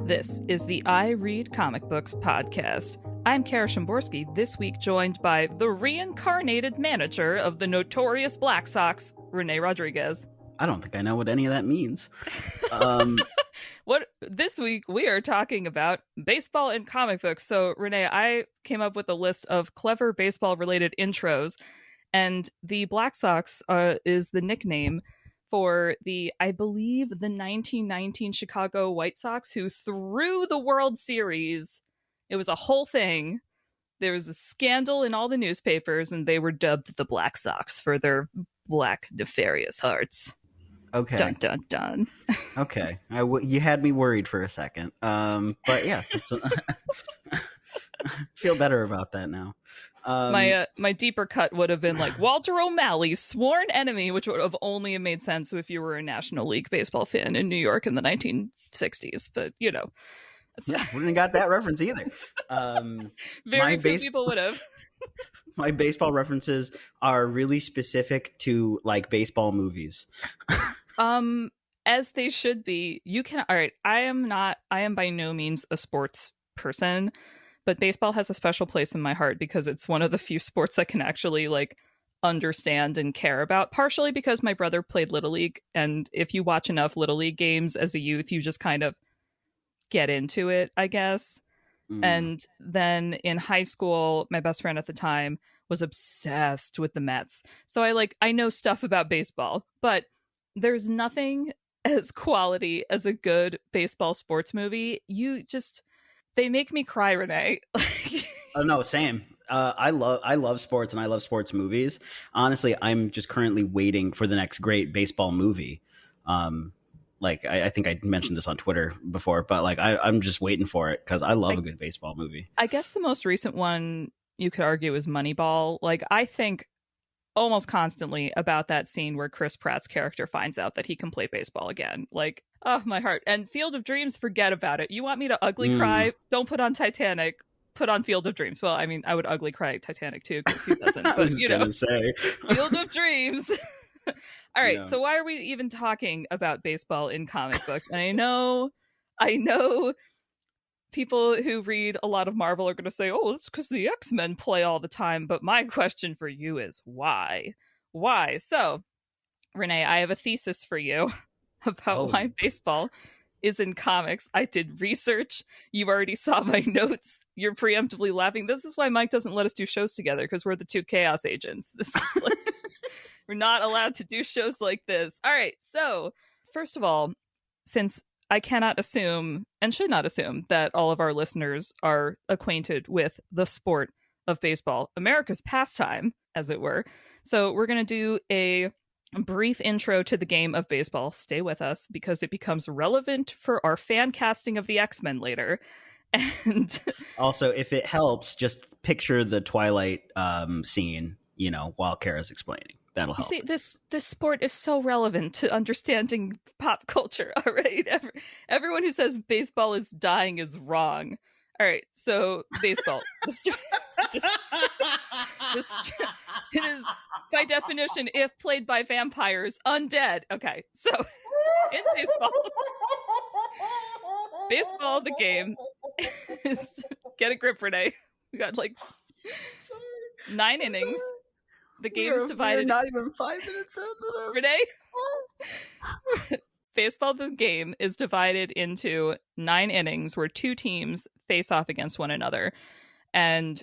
This is the I Read Comic Books podcast. I'm Kara Szymborski, this week joined by the reincarnated manager of the notorious Black Sox, René Rodriguez. I don't think I know what any of that means. This week we are talking about baseball and comic books. So, René, I came up with a list of clever baseball-related intros, and the Black Sox is the nickname for I believe, the 1919 Chicago White Sox, who threw the World Series. It was a whole thing. There was a scandal in all the newspapers, and they were dubbed the Black Sox for their black, nefarious hearts. Okay. Dun, dun, dun. Okay. You had me worried for a second. But yeah, feel better about that now. My deeper cut would have been like Walter O'Malley's sworn enemy, which would have only made sense if you were a National League baseball fan in New York in the 1960s. But, you know. Yeah, we didn't got that reference either. Very few people would have. My baseball references are really specific to, like, baseball movies. As they should be. All right, I am by no means a sports person, but baseball has a special place in my heart because it's one of the few sports I can actually like understand and care about, partially because my brother played Little League, and if you watch enough Little League games as a youth, you just kind of get into it, I guess. And then in high school, my best friend at the time was obsessed with the Mets. So I know stuff about baseball, but there's nothing as quality as a good baseball sports movie. They make me cry, René. Oh no, same. I love sports, and I love sports movies. Honestly, I'm just currently waiting for the next great baseball movie. I think I mentioned this on Twitter before, but I'm just waiting for it because I love a good baseball movie. I guess the most recent one you could argue is Moneyball. I think almost constantly about that scene where Chris Pratt's character finds out that he can play baseball again. Oh, my heart. And Field of Dreams, forget about it. You want me to ugly cry? Don't put on Titanic. Put on Field of Dreams. Well, I mean, I would ugly cry Titanic too, because he doesn't. But Field of Dreams. All right, So why are we even talking about baseball in comic books? And I know people who read a lot of Marvel are going to say, oh, it's because the X-Men play all the time. But my question for you is why? Why? So, René, I have a thesis for you about why baseball is in comics. I did research. You already saw my notes. You're preemptively laughing. This is why Mike doesn't let us do shows together, because we're the two chaos agents. This is we're not allowed to do shows like this. All right. So, first of all, since I cannot assume and should not assume that all of our listeners are acquainted with the sport of baseball, America's pastime, as it were. So we're going to do a brief intro to the game of baseball. Stay with us because it becomes relevant for our fan casting of the X-Men later. And also, if it helps, just picture the Twilight scene, while Kara's explaining. That'll help. See, this sport is so relevant to understanding pop culture. All right, everyone who says baseball is dying is wrong. All right, so baseball. It is, by definition, if played by vampires, undead. Okay, so in baseball, the game is, get a grip, René. We got 9 innings. The game is divided. We're not even 5 minutes into this. René? Baseball, the game, is divided into 9 innings where 2 teams face off against one another. And,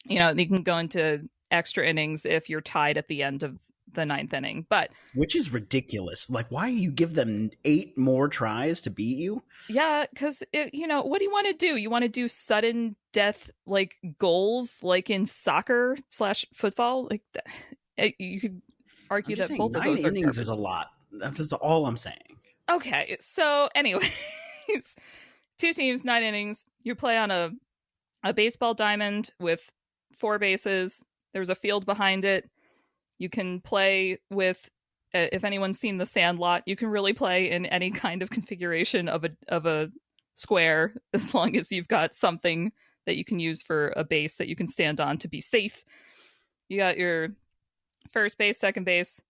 you can go into extra innings if you're tied at the end of the 9th inning. Which is ridiculous. Why do you give them 8 more tries to beat you? Yeah, because, what do you want to do? You want to do sudden death, goals, in soccer / football? You could argue that both of those 9 innings is a lot. That's all I'm saying. Okay, so anyways, 2 teams, 9 innings. You play on a baseball diamond with 4 bases. There's a field behind it. You can play with, if anyone's seen The Sandlot, you can really play in any kind of configuration of a square, as long as you've got something that you can use for a base that you can stand on to be safe. You got your first base, second base,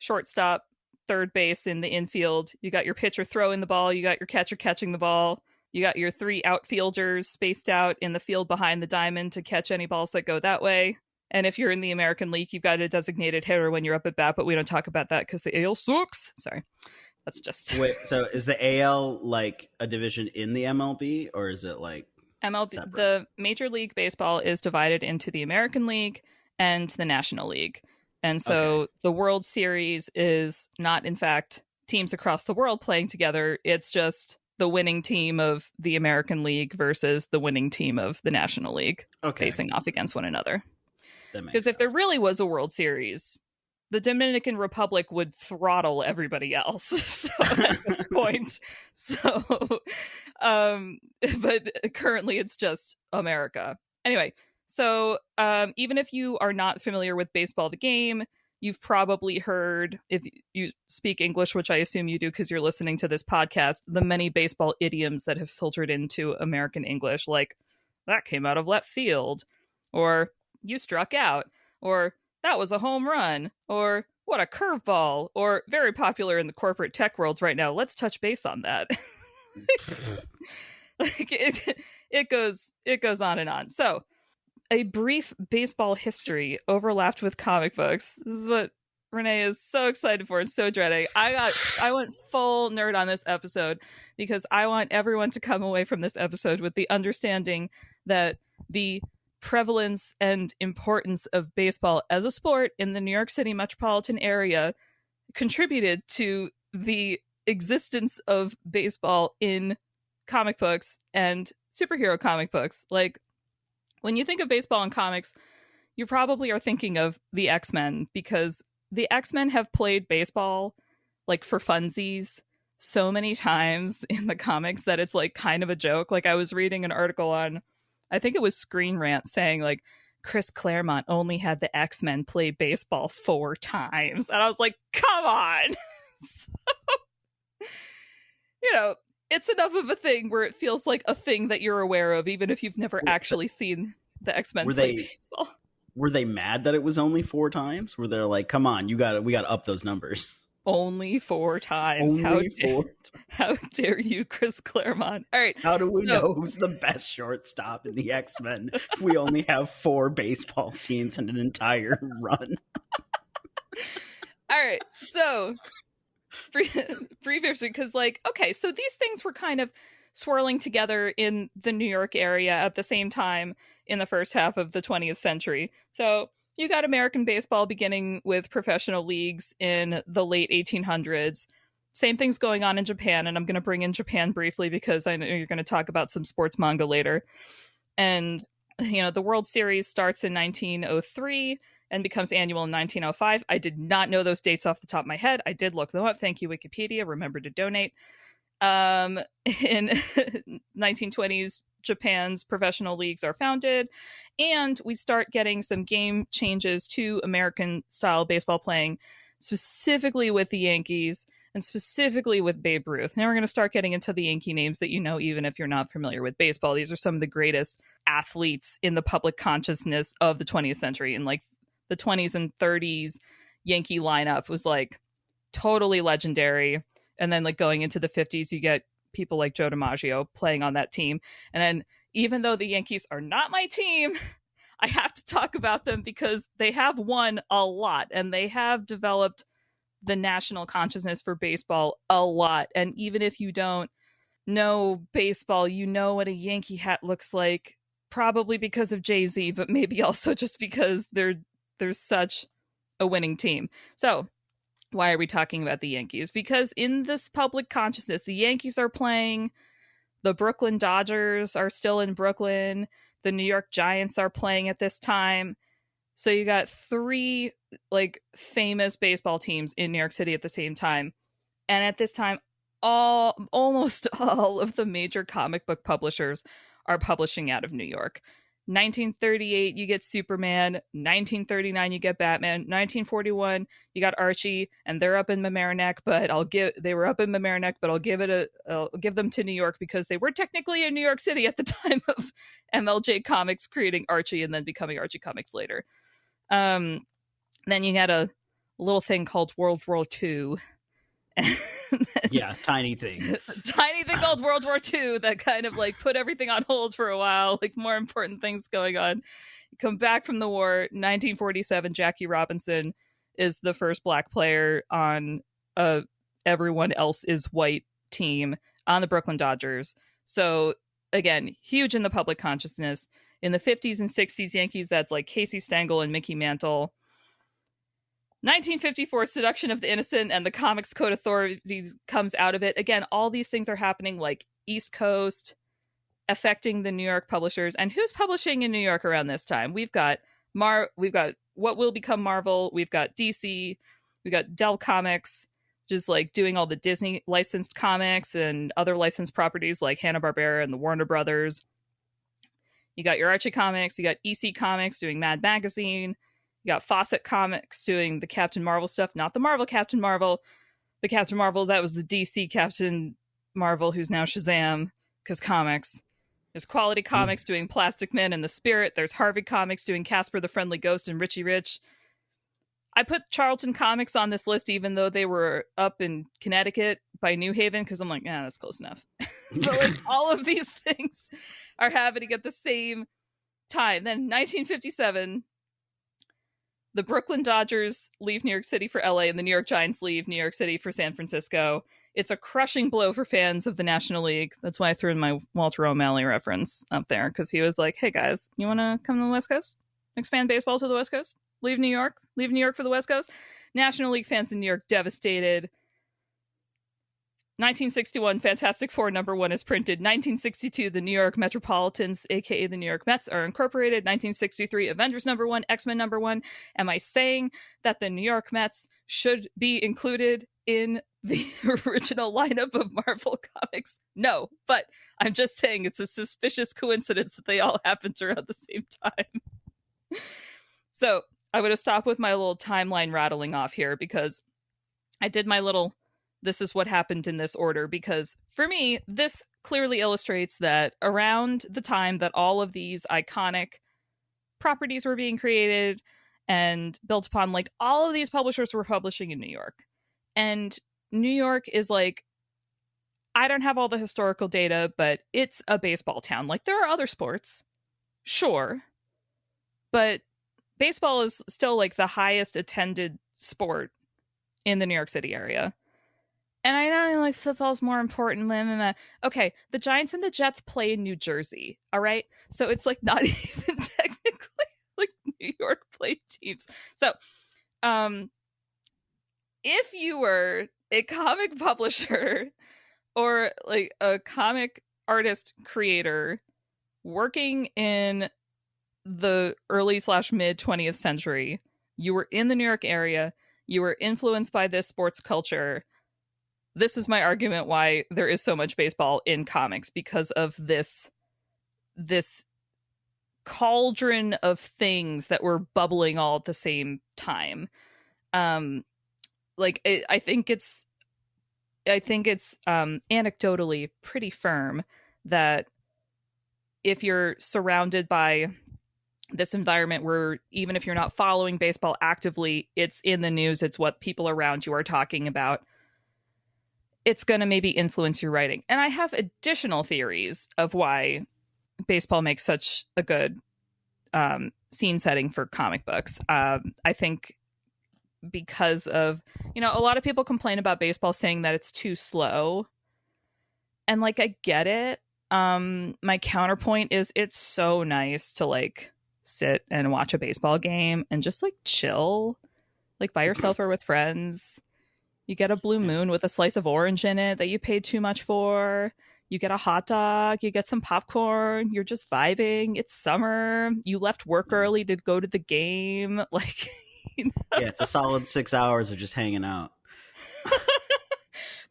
shortstop, third base in the infield. You got your pitcher throwing the ball. You got your catcher catching the ball. You got your 3 outfielders spaced out in the field behind the diamond to catch any balls that go that way. And if you're in the American League, you've got a designated hitter when you're up at bat, but we don't talk about that because the AL sucks. Sorry. That's just... Wait, so is the AL like a division in the MLB, or is it like MLB? separate? The Major League Baseball is divided into the American League and the National League. And so the World Series is not, in fact, teams across the world playing together. It's just the winning team of the American League versus the winning team of the National League facing off against one another. Because if there really was a World Series, the Dominican Republic would throttle everybody else. So at this point. So, but currently it's just America. Anyway, so even if you are not familiar with baseball, the game, you've probably heard, if you speak English, which I assume you do because you're listening to this podcast, the many baseball idioms that have filtered into American English, like that came out of left field, or you struck out, or that was a home run, or what a curveball, or very popular in the corporate tech worlds right now. Let's touch base on that. Like it goes on and on. So a brief baseball history overlapped with comic books. This is what Renee is so excited for and so dreading. I went full nerd on this episode because I want everyone to come away from this episode with the understanding that the prevalence and importance of baseball as a sport in the New York City metropolitan area contributed to the existence of baseball in comic books and superhero comic books. Like, when you think of baseball and comics, you probably are thinking of the X-Men, because the X-Men have played baseball like for funsies so many times in the comics that it's like kind of a joke. Like, I was reading an article on, I think it was Screen Rant, saying like Chris Claremont only had the X-Men play baseball 4 times. And I was like, come on. So, it's enough of a thing where it feels like a thing that you're aware of, even if you've never actually seen the X-Men play baseball. Were they mad that it was only 4 times? Were they like, come on, we got to up those numbers? Only 4 times. How dare you, Chris Claremont? All right. How do we know who's the best shortstop in the X-Men if we only have 4 baseball scenes in an entire run? All right. So, brief history, because so these things were kind of swirling together in the New York area at the same time in the first half of the 20th century. So you got American baseball beginning with professional leagues in the late 1800s. Same thing's going on in Japan, and I'm going to bring in Japan briefly because I know you're going to talk about some sports manga later. And, the World Series starts in 1903 and becomes annual in 1905. I did not know those dates off the top of my head. I did look them up. Thank you, Wikipedia. Remember to donate. In 1920s, Japan's professional leagues are founded, and we start getting some game changes to American style baseball playing, specifically with the Yankees and specifically with Babe Ruth. Now we're going to start getting into the Yankee names that even if you're not familiar with baseball. These are some of the greatest athletes in the public consciousness of the 20th century. And like the 20s and 30s Yankee lineup was like totally legendary. And then like going into the 50s, you get people like Joe DiMaggio playing on that team. And then even though the Yankees are not my team, I have to talk about them because they have won a lot and they have developed the national consciousness for baseball a lot. And even if you don't know baseball, you know what a Yankee hat looks like, probably because of Jay-Z, but maybe also just because they're such a winning team. So why are we talking about the Yankees? Because in this public consciousness, the Yankees are playing, the Brooklyn Dodgers are still in Brooklyn, the New York Giants are playing at this time. So you got 3 like famous baseball teams in New York City at the same time. And at this time, almost all of the major comic book publishers are publishing out of New York. 1938, you get Superman. 1939, you get Batman. 1941, you got Archie, and they're up in Mamaroneck. But they were up in Mamaroneck, but I'll give them to New York because they were technically in New York City at the time of MLJ Comics creating Archie and then becoming Archie Comics later. Then you had a little thing called World War II, Yeah, tiny thing. Tiny thing called World War II that kind of like put everything on hold for a while, like more important things going on. You come back from the war, 1947, Jackie Robinson is the first black player on a everyone else is white team on the Brooklyn Dodgers. So again, huge in the public consciousness. In the 50s and 60s Yankees, that's like Casey Stengel and Mickey Mantle. 1954 Seduction of the Innocent and the Comics Code Authority comes out of it. Again, all these things are happening like East Coast, affecting the New York publishers. And who's publishing in New York around this time? We've got what will become Marvel, we've got DC, we've got Dell Comics, just like doing all the Disney licensed comics and other licensed properties like Hanna-Barbera and the Warner Brothers. You got your Archie Comics, you got EC Comics doing Mad Magazine. You got Fawcett Comics doing the Captain Marvel stuff, not the Marvel Captain Marvel. The Captain Marvel, that was the DC Captain Marvel, who's now Shazam, because comics. There's Quality Comics doing Plastic Man and the Spirit. There's Harvey Comics doing Casper the Friendly Ghost and Richie Rich. I put Charlton Comics on this list, even though they were up in Connecticut by New Haven, because I'm like, yeah, that's close enough. But like all of these things are happening at the same time. Then 1957... the Brooklyn Dodgers leave New York City for LA and the New York Giants leave New York City for San Francisco. It's a crushing blow for fans of the National League. That's why I threw in my Walter O'Malley reference up there, because he was like, hey guys, you want to come to the West Coast? Expand baseball to the West Coast? Leave New York for the West Coast? National League fans in New York devastated. 1961, Fantastic Four #1 is printed. 1962, the New York Metropolitans, aka the New York Mets, are incorporated. 1963, Avengers #1, X-Men #1. Am I saying that the New York Mets should be included in the original lineup of Marvel Comics? No, but I'm just saying it's a suspicious coincidence that they all happened around the same time. So I'm going to stop with my little timeline rattling off here, because I did my little this is what happened in this order, because for me, this clearly illustrates that around the time that all of these iconic properties were being created and built upon, like all of these publishers were publishing in New York. And New York is like, I don't have all the historical data, but it's a baseball town. Like there are other sports, sure, but baseball is still like the highest attended sport in the New York City area. And I know like football's more important. Blah, blah, blah. Okay, the Giants and the Jets play in New Jersey. All right, so it's like not even technically like New York play teams. So, if you were a comic publisher or like a comic artist creator working in the early/mid 20th century, you were in the New York area, you were influenced by this sports culture. This is my argument why there is so much baseball in comics, because of this cauldron of things that were bubbling all at the same time. Like I think it's anecdotally pretty firm that if you're surrounded by this environment where even if you're not following baseball actively, it's in the news, it's what people around you are talking about, it's going to maybe influence your writing. And I have additional theories of why baseball makes such a good scene setting for comic books. I think because of, a lot of people complain about baseball saying that it's too slow. And like, I get it. My counterpoint is it's so nice to like sit and watch a baseball game and just like chill, like by yourself or with friends. You get a blue moon with a slice of orange in it that you paid too much for. You get a hot dog. You get some popcorn. You're just vibing. It's summer. You left work early to go to the game. Like, Yeah, it's a solid 6 hours of just hanging out.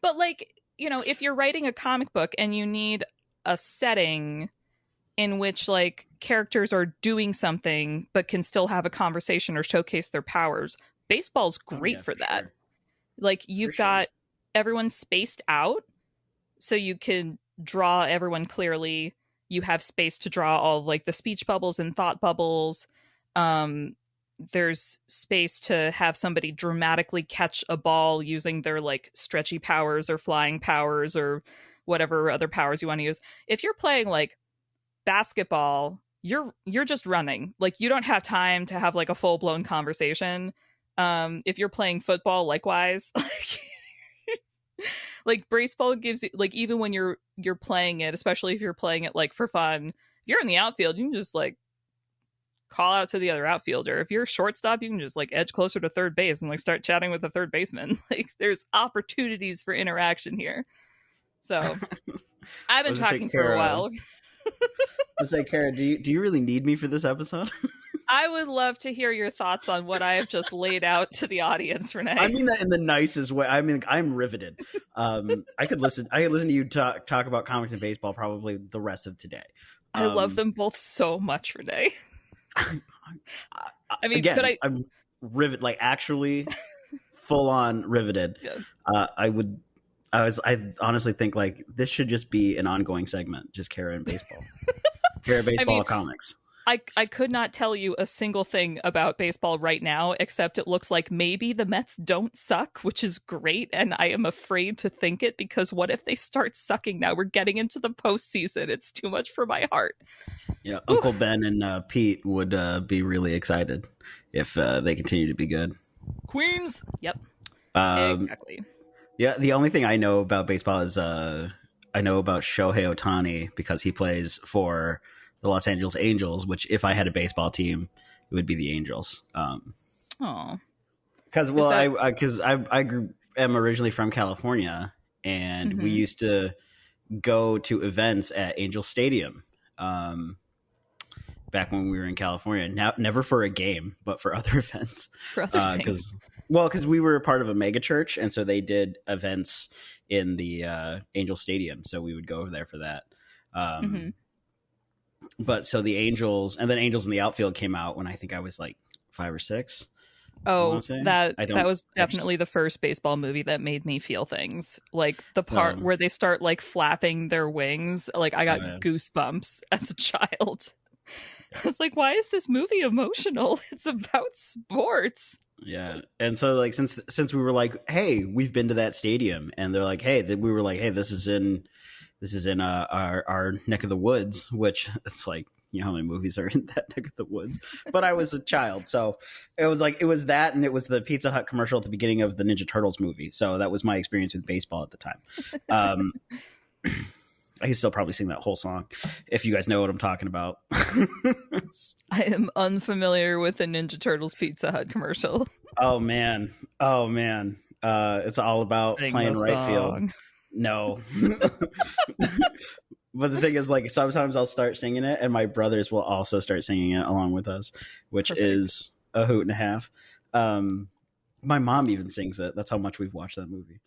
But like, if you're writing a comic book and you need a setting in which like characters are doing something but can still have a conversation or showcase their powers, baseball's great for that. Sure. Like you've got everyone spaced out so you can draw everyone clearly. You have space to draw all like the speech bubbles and thought bubbles. there's space to have somebody dramatically catch a ball using their like stretchy powers or flying powers or whatever other powers you want to use. If you're playing like basketball, you're just running. Like you don't have time to have like a full-blown conversation. If you're playing football, likewise, like baseball gives you like, even when you're playing it, especially if you're playing it like for fun, if you're in the outfield, you can just like call out to the other outfielder. If you're a shortstop, you can just like edge closer to third base and like start chatting with the third baseman. Like there's opportunities for interaction here. So I've been talking for a while. Let's say, Kara, do you really need me for this episode? I would love to hear your thoughts on what I have just laid out to the audience, René. I mean that in the nicest way. I mean, I'm riveted. I could listen to you talk about comics and baseball probably the rest of today. I love them both so much, René. I mean, again, I'm riveted, like actually full on riveted. Yeah. I honestly think like this should just be an ongoing segment, just Kara and baseball. Kara, baseball, comics. I could not tell you a single thing about baseball right now, except it looks like maybe the Mets don't suck, which is great. And I am afraid to think it, because what if they start sucking now? We're getting into the postseason. It's too much for my heart. Yeah, Uncle Ben and Pete would be really excited if they continue to be good. Queens. Yep. Exactly. Yeah, the only thing I know about baseball is I know about Shohei Ohtani because he plays for the Los Angeles Angels, which if I had a baseball team, it would be the Angels. Oh, because I am originally from California, and we used to go to events at Angel Stadium back when we were in California. Now, never for a game, but for other events. For other things. Because we were part of a mega church, and so they did events in the Angel Stadium, so we would go over there for that. But so the Angels, and then Angels in the Outfield came out when I think I was like 5 or 6. Oh, that was definitely the first baseball movie that made me feel things. Like the part where they start like flapping their wings. Like I got goosebumps as a child. I was like, why is this movie emotional? It's about sports. Yeah. And so like since we were like, hey, we've been to that stadium, and they're like, hey, we were like, hey, this is in our neck of the woods, which it's like, you know how many movies are in that neck of the woods. But I was a child, so it was that, and it was the Pizza Hut commercial at the beginning of the Ninja Turtles movie. So that was my experience with baseball at the time. I can still probably sing that whole song if you guys know what I'm talking about. I am unfamiliar with the Ninja Turtles Pizza Hut commercial. Oh man. It's all about playing right field. No. But the thing is, like, sometimes I'll start singing it, and my brothers will also start singing it along with us, which is a hoot and a half. My mom even sings it. That's how much we've watched that movie.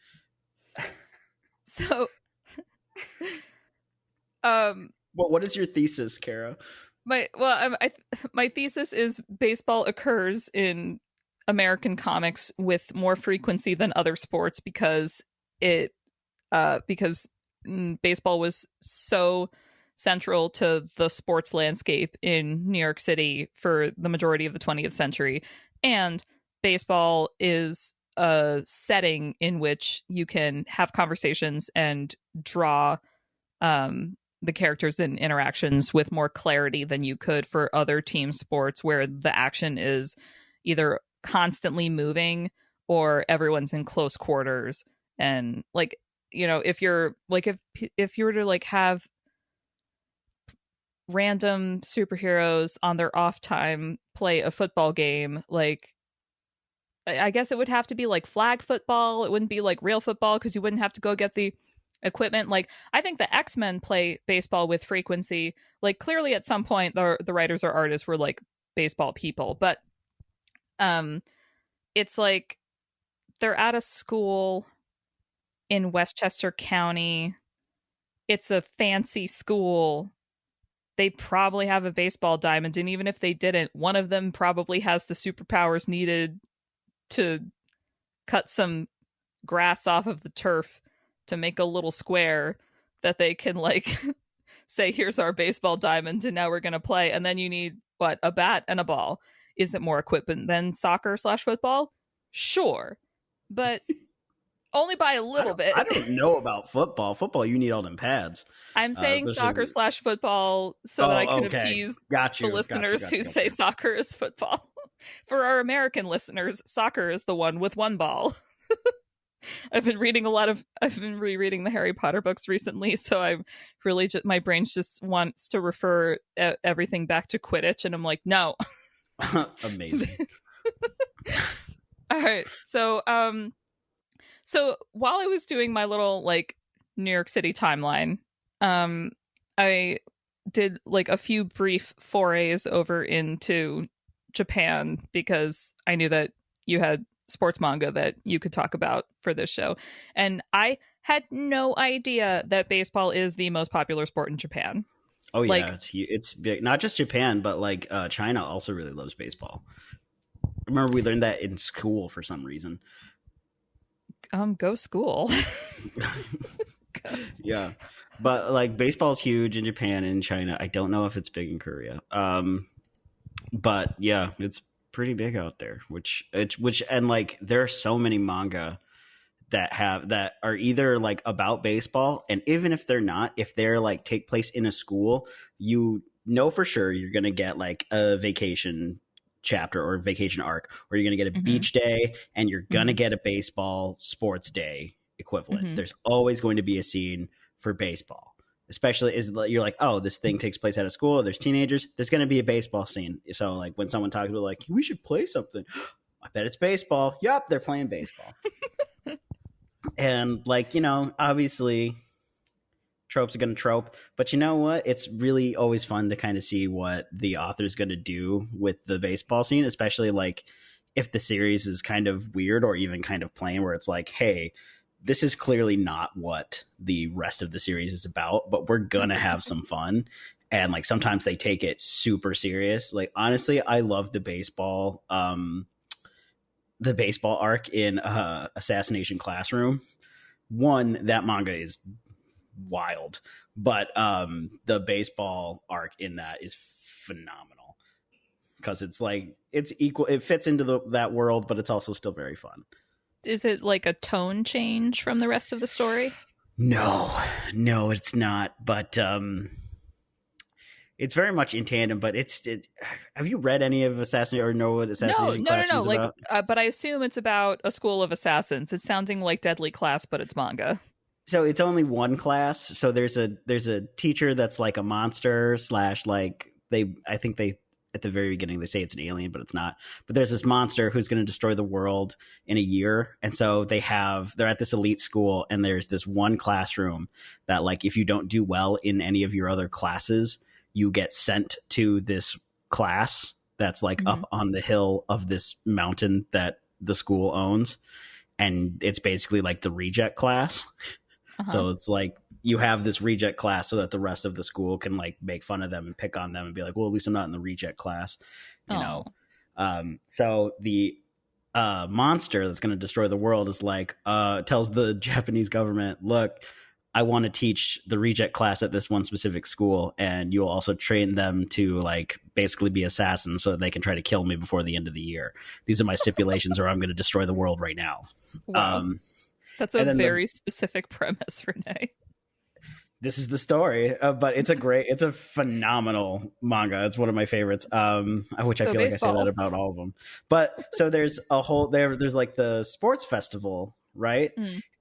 So what is your thesis, Kara? My thesis is baseball occurs in American comics with more frequency than other sports because baseball was so central to the sports landscape in New York City for the majority of the 20th century, and baseball is a setting in which you can have conversations and draw the characters and interactions with more clarity than you could for other team sports, where the action is either constantly moving or everyone's in close quarters. And like, you know, if you're like, if you were to like have random superheroes on their off time play a football game, like I guess it would have to be like flag football. It wouldn't be like real football because you wouldn't have to go get the equipment. Like I think the X-Men play baseball with frequency. Like clearly at some point the writers or artists were like baseball people, but it's like they're at a school in Westchester County. It's a fancy school. They probably have a baseball diamond, and even if they didn't, one of them probably has the superpowers needed to cut some grass off of the turf to make a little square that they can like say, here's our baseball diamond and now we're going to play. And then you need a bat and a ball. is it more equipment than soccer/football? Sure, but only by a little bit. I don't know about football. Football, you need all them pads. I'm saying soccer/football so that I can appease the listeners who say soccer is football. For our American listeners, soccer is the one with one ball. I've been rereading the Harry Potter books recently, so I'm really my brain just wants to refer everything back to Quidditch, and I'm like, no. Amazing. All right, so while I was doing my little like New York City timeline, I did like a few brief forays over into Japan because I knew that you had sports manga that you could talk about for this show. And I had no idea that baseball is the most popular sport in Japan. Oh yeah, like, it's big. Not just Japan, but like China also really loves baseball. I remember we learned that in school for some reason. Go school. Yeah. But like baseball is huge in Japan and China. I don't know if it's big in Korea. But yeah, it's pretty big out there, which and like there are so many manga that are either like about baseball, and even if they're not, if they're like take place in a school, you know for sure you're gonna get like a vacation chapter or vacation arc, or you're gonna get a beach day, and you're gonna get a baseball sports day equivalent. There's always going to be a scene for baseball. Especially is you're like, oh, this thing takes place at a school. There's teenagers. There's going to be a baseball scene. So like when someone talks about like, we should play something. I bet it's baseball. Yup, they're playing baseball. And like, you know, obviously tropes are going to trope. But you know what? It's really always fun to kind of see what the author's going to do with the baseball scene, especially like if the series is kind of weird or even kind of plain where it's like, hey, this is clearly not what the rest of the series is about, but we're going to have some fun. And like, sometimes they take it super serious. Like, honestly, I love the baseball arc in Assassination Classroom. One, that manga is wild, but the baseball arc in that is phenomenal because it's like, it's equal. It fits into that world, but it's also still very fun. Is it like a tone change from the rest of the story? No, it's not. But it's very much in tandem. But have you read any of Assassination or know what Assassination Class is like, about? But I assume it's about a school of assassins. It's sounding like Deadly Class, but it's manga. So it's only one class. So there's a teacher that's like a monster / like I think at the very beginning they say it's an alien, but it's not. But there's this monster who's going to destroy the world in a year. And so they're at this elite school, and there's this one classroom that like, if you don't do well in any of your other classes, you get sent to this class that's like up on the hill of this mountain that the school owns. And it's basically like the reject class. So it's like you have this reject class so that the rest of the school can like make fun of them and pick on them and be like, well, at least I'm not in the reject class, you know? So the monster that's going to destroy the world is like, tells the Japanese government, look, I want to teach the reject class at this one specific school, and you'll also train them to like basically be assassins so that they can try to kill me before the end of the year. These are my stipulations, or I'm going to destroy the world right now. Wow. That's a very specific premise, René. This is the story, but it's a phenomenal manga. It's one of my favorites, which I feel baseball. Like I say that about all of them. But so there's there's like the sports festival, right?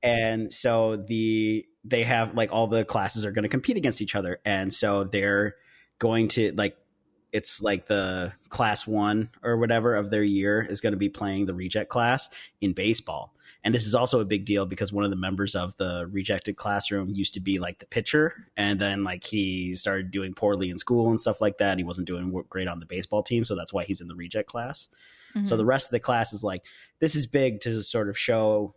And so they have like all the classes are going to compete against each other, and so they're going to like, it's like the class 1 or whatever of their year is going to be playing the reject class in baseball. And this is also a big deal because one of the members of the rejected classroom used to be like the pitcher. And then like he started doing poorly in school and stuff like that. And he wasn't doing great on the baseball team. So that's why he's in the reject class. So the rest of the class is like, this is big to sort of show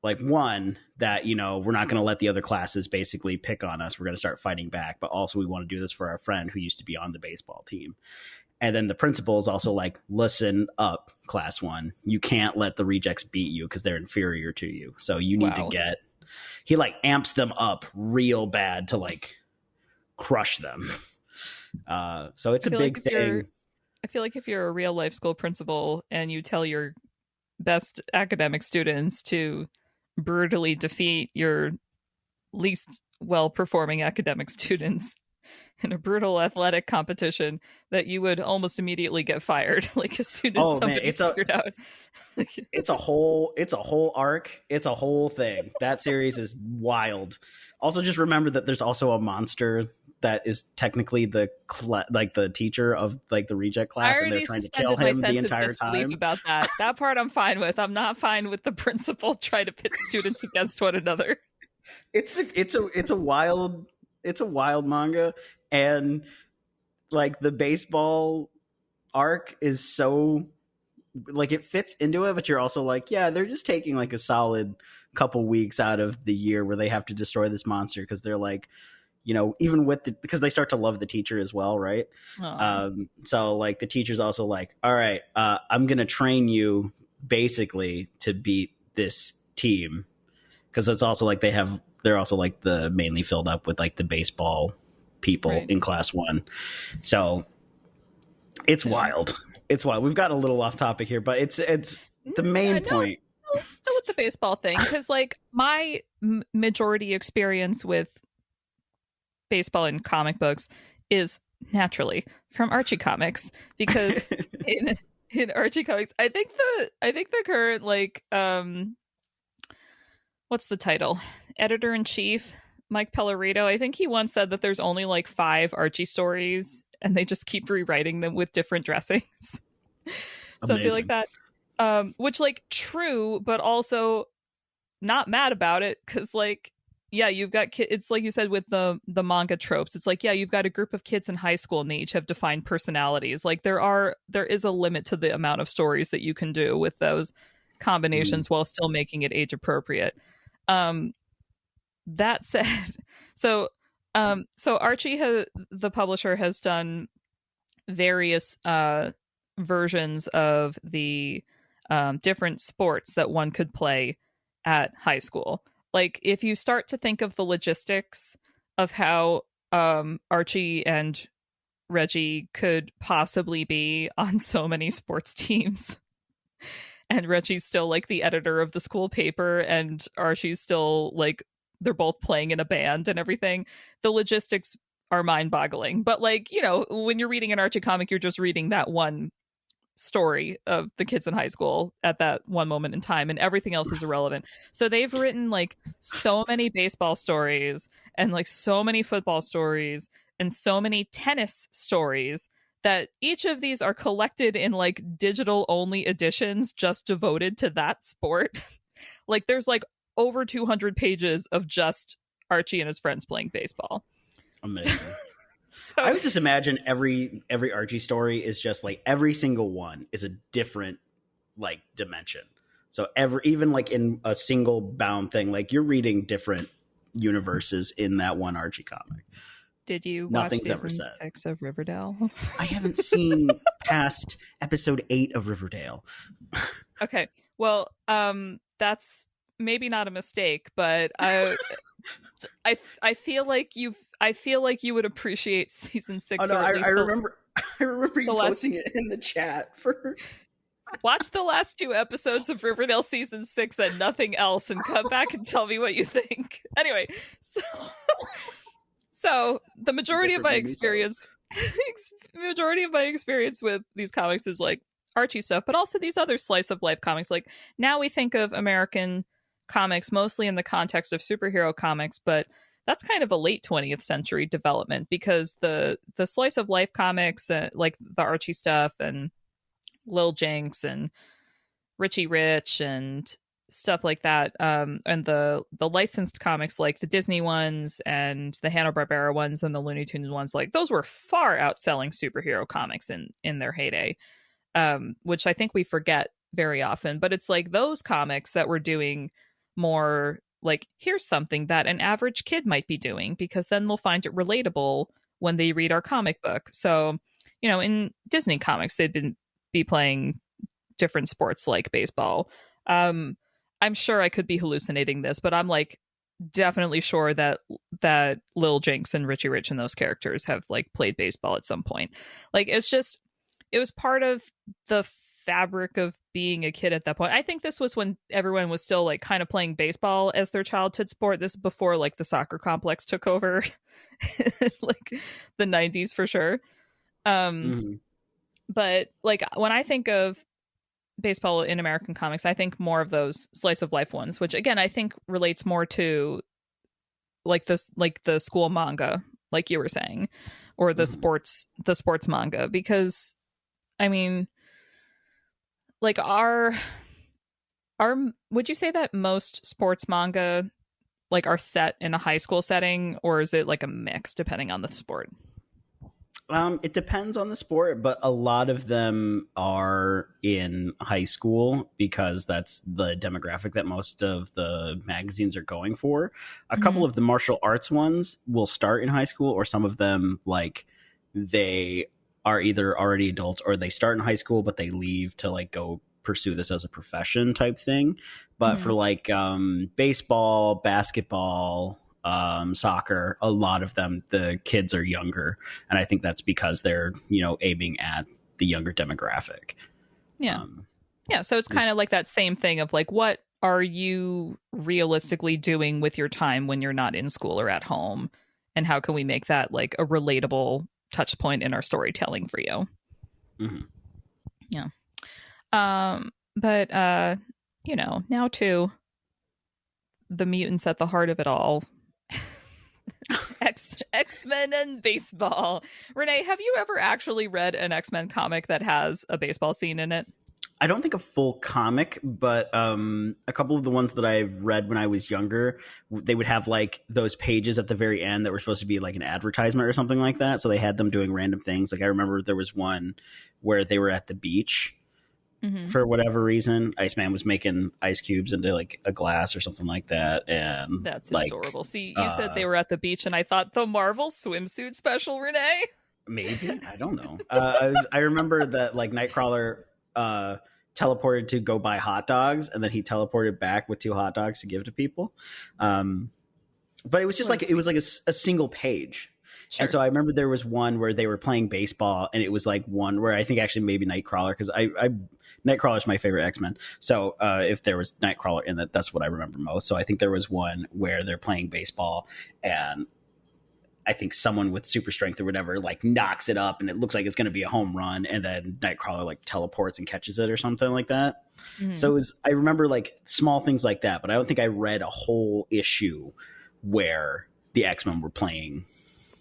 like, one, that, you know, we're not going to let the other classes basically pick on us. We're going to start fighting back. But also we want to do this for our friend who used to be on the baseball team. And then the principal is also like, listen up, class 1. You can't let the rejects beat you because they're inferior to you. So you need to he like amps them up real bad to like crush them. So it's a big thing. if you're a real life school principal and you tell your best academic students to brutally defeat your least well performing academic students in a brutal athletic competition, that you would almost immediately get fired like as soon as somebody figured out. It's a whole arc. It's a whole thing. That series is wild. Also, just remember that there's also a monster that is technically the teacher of like the reject class, and they're trying to kill him the entire time. About that part I'm fine with. I'm not fine with the principal trying to pit students against one another. It's a wild manga, and like the baseball arc is so like it fits into it, but you're also like, yeah, they're just taking like a solid couple weeks out of the year where they have to destroy this monster, because they're like, you know, even with because they start to love the teacher as well, right? So like the teacher's also like, all right, I'm gonna train you basically to beat this team, because it's also like they're also like the mainly filled up with like the baseball people in class 1. So it's wild. It's wild. We've gotten a little off topic here, but it's the main point. Still with the baseball thing, because like my majority experience with baseball in comic books is naturally from Archie comics, because in Archie comics, I think the current like what's the title? Editor-in-chief, Mike Pellerito, I think he once said that there's only like 5 Archie stories and they just keep rewriting them with different dressings. Something like that. Which like true, but also not mad about it, because like, yeah, you've got kids. It's like you said with the manga tropes. It's like, yeah, you've got a group of kids in high school and they each have defined personalities. Like there is a limit to the amount of stories that you can do with those combinations while still making it age appropriate. That said, so Archie the publisher has done various versions of the different sports that one could play at high school. Like if you start to think of the logistics of how Archie and Reggie could possibly be on so many sports teams, and Reggie's still like the editor of the school paper, and Archie's still like they're both playing in a band and everything, the logistics are mind-boggling. But like, you know, when you're reading an Archie comic, you're just reading that one story of the kids in high school at that one moment in time, and everything else is irrelevant. So they've written like so many baseball stories and like so many football stories and so many tennis stories that each of these are collected in like digital only editions just devoted to that sport. Like there's like over 200 pages of just Archie and his friends playing baseball. Amazing. So, I always just imagine every Archie story is just like every single one is a different like dimension. So even like in a single bound thing, like you're reading different universes in that one Archie comic. Did you watch season 6 of Riverdale? I haven't seen past episode 8 of Riverdale. Okay. Well, that's maybe not a mistake, but I feel like you would appreciate season 6. Oh no, I remember you posting it in the chat for. Watch the last 2 episodes of Riverdale season 6 and nothing else, and come back and tell me what you think. Anyway, so the majority of my experience with these comics is like Archie stuff, but also these other slice of life comics. Like now we think of American comics mostly in the context of superhero comics, but that's kind of a late 20th century development, because the slice of life comics, like the Archie stuff and Lil Jinx and Richie Rich and stuff like that, and the licensed comics like the Disney ones and the Hanna-Barbera ones and the Looney Tunes ones, like those were far outselling superhero comics in their heyday, which I think we forget very often. But it's like those comics that were doing more like, here's something that an average kid might be doing, because then they'll find it relatable when they read our comic book. So, you know, in Disney comics, they'd be playing different sports like baseball. I'm sure I could be hallucinating this, but I'm like definitely sure that Lil Jinx and Richie Rich and those characters have like played baseball at some point. Like it's it was part of the fabric of being a kid at that point. I think this was when everyone was still like kind of playing baseball as their childhood sport. This is before like the soccer complex took over, like the 90s for sure. Mm-hmm. But like when I think of baseball in American comics, I think more of those slice of life ones, which again I think relates more to like this, like the school manga, like you were saying, or the sports manga, because I mean, like our would you say that most sports manga like are set in a high school setting, or is it like a mix depending on the sport? It depends on the sport, but a lot of them are in high school because that's the demographic that most of the magazines are going for. A couple of the martial arts ones will start in high school, or some of them, like, they are either already adults or they start in high school, but they leave to like go pursue this as a profession type thing. But for like baseball, basketball, soccer, a lot of them, the kids are younger, and I think that's because they're, you know, aiming at the younger demographic. Yeah, so it's kind of like that same thing of like, what are you realistically doing with your time when you're not in school or at home, and how can we make that like a relatable touch point in our storytelling for you? Yeah. But you know, now to the mutants at the heart of it all. X-Men and baseball. René, have you ever actually read an X-Men comic that has a baseball scene in it? I don't think a full comic, but a couple of the ones that I've read when I was younger, they would have like those pages at the very end that were supposed to be like an advertisement or something like that. So they had them doing random things. Like I remember there was one where they were at the beach for whatever reason. Iceman was making ice cubes into like a glass or something like that. And that's like, adorable. See, you said they were at the beach and I thought the Marvel swimsuit special, René. Maybe. I don't know. I remember that like Nightcrawler teleported to go buy hot dogs, and then he teleported back with 2 hot dogs to give to people. But it was just it was like a single page. Sure. And so I remember there was one where they were playing baseball, and it was like one where I think actually maybe Nightcrawler, because Nightcrawler is my favorite X-Men. So if there was Nightcrawler in that, that's what I remember most. So I think there was one where they're playing baseball, and I think someone with super strength or whatever like knocks it up, and it looks like it's going to be a home run, and then Nightcrawler like teleports and catches it or something like that. So it was, I remember like small things like that, but I don't think I read a whole issue where the X-Men were playing.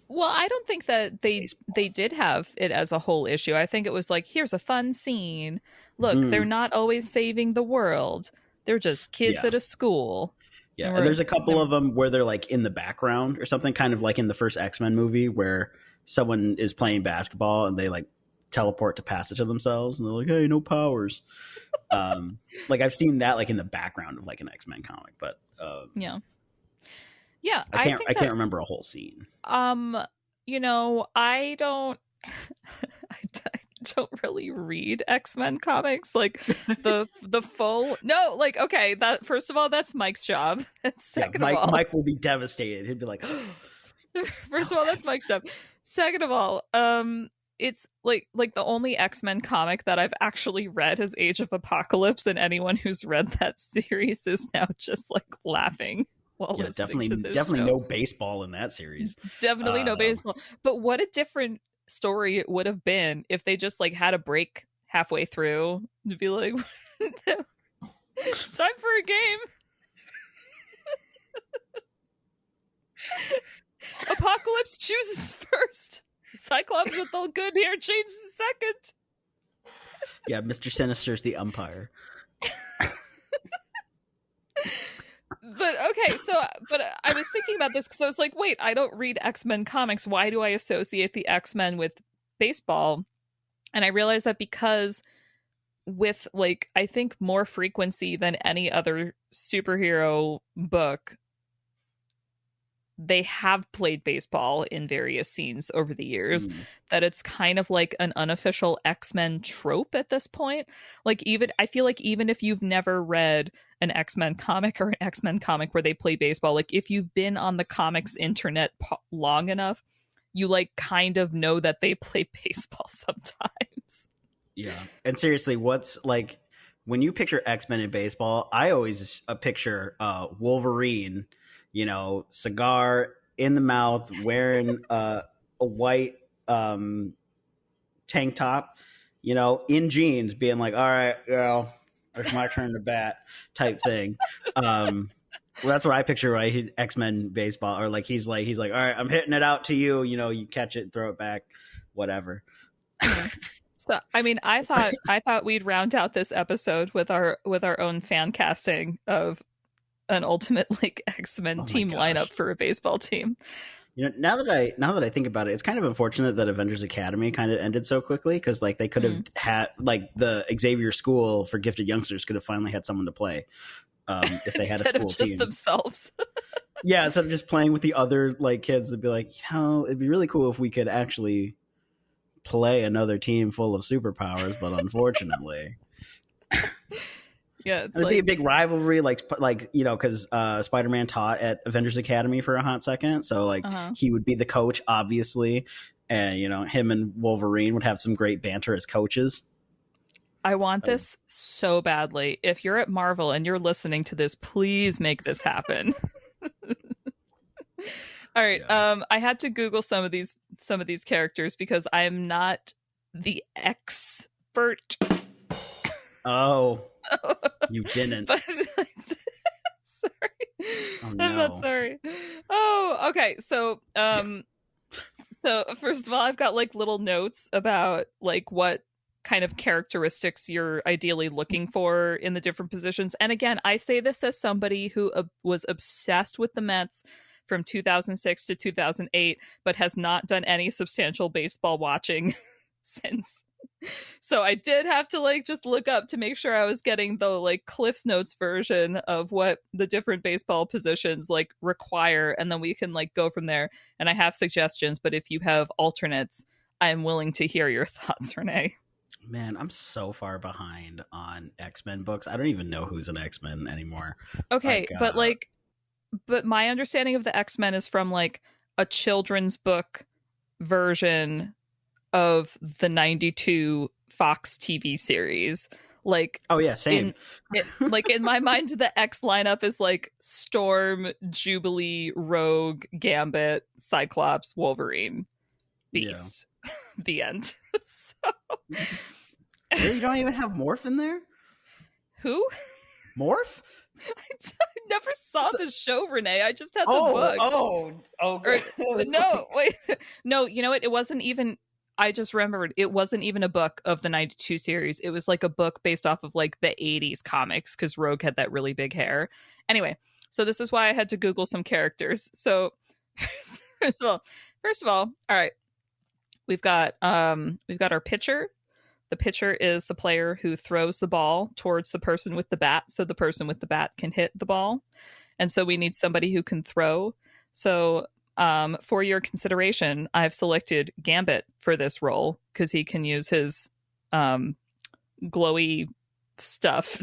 Well, I don't think that they did have it as a whole issue. I think it was like, here's a fun scene. Look, they're not always saving the world. They're just kids at a school. Yeah, and there's a couple of them where they're like in the background or something, kind of like in the first X-Men movie where someone is playing basketball and they like teleport to pass it to themselves, and they're like, hey, no powers. Like I've seen that like in the background of like an X-Men comic, but yeah, I can't remember a whole scene. You know, I don't really read X-Men comics, like the full. No, like, okay, that first of all, that's Mike's job. Second of all, Mike will be devastated. He'd be like, first of all, that's Mike's job. Second of all, it's like the only X-Men comic that I've actually read is Age of Apocalypse, and anyone who's read that series is now just like laughing. Definitely no baseball in that series. Definitely no baseball. But what a different story it would have been if they just like had a break halfway through to be like, time for a game. Apocalypse chooses first. Cyclops with the good hair changes second. Yeah, Mr. Sinister's the umpire. But okay, but I was thinking about this because I was like, wait, I don't read X-Men comics. Why do I associate the X-Men with baseball? And I realized that because with like, I think more frequency than any other superhero book, they have played baseball in various scenes over the years, that it's kind of like an unofficial X-Men trope at this point. Like, even I feel like even if you've never read an X-Men comic or an X-Men comic where they play baseball, like if you've been on the comics internet long enough, you like kind of know that they play baseball sometimes. Yeah. And seriously, what's like when you picture X-Men in baseball, I always picture Wolverine, cigar in the mouth, wearing a white tank top, in jeans, being like, all right, it's my turn to bat type thing. Well, that's what I picture, right? X-Men baseball, or like he's like, all right, I'm hitting it out to you. You catch it, throw it back, whatever. Yeah. So, I mean, I thought we'd round out this episode with our own fan casting of an ultimate like X-Men team lineup for a baseball team. Now that I think about it, it's kind of unfortunate that Avengers Academy kind of ended so quickly, because like they could have had like the Xavier School for gifted youngsters could have finally had someone to play if they had a school instead of just team themselves. Yeah, instead of just playing with the other like kids, they'd be like, it'd be really cool if we could actually play another team full of superpowers, but unfortunately. Yeah, it'd be a big rivalry, like because Spider-Man taught at Avengers Academy for a hot second, so like he would be the coach, obviously, and him and Wolverine would have some great banter as coaches. I want this so badly. If you're at Marvel and you're listening to this, please make this happen. All right. Yeah. I had to Google some of these characters because I am not the expert. Oh, you didn't. But, sorry. Oh, no. I'm not sorry. Oh, okay. So first of all, I've got like little notes about like what kind of characteristics you're ideally looking for in the different positions. And again, I say this as somebody who was obsessed with the Mets from 2006 to 2008, but has not done any substantial baseball watching since. So I did have to like just look up to make sure I was getting the like Cliff's Notes version of what the different baseball positions like require, and then we can like go from there. And I have suggestions, but if you have alternates, I'm willing to hear your thoughts, Renee. Man, I'm so far behind on X-Men books. I don't even know who's an X-Men anymore. Okay, but my understanding of the X-Men is from like a children's book version of the 92 Fox TV series. Like, oh yeah, same. Like in my mind, the X lineup is like Storm, Jubilee, Rogue, Gambit, Cyclops, Wolverine, Beast. Yeah. The end. So you don't even have Morph in there? Who? Morph? I never saw the show, Renee. I just had the book. Okay. No, wait. No, you know what? It wasn't even... I just remembered it wasn't even a book of the 92 series. It was like a book based off of like the 80s comics because Rogue had that really big hair. Anyway, so this is why I had to Google some characters. So first of all, all right. We've got our pitcher. The pitcher is the player who throws the ball towards the person with the bat, so the person with the bat can hit the ball. And so we need somebody who can throw. So for your consideration, I've selected Gambit for this role because he can use his glowy stuff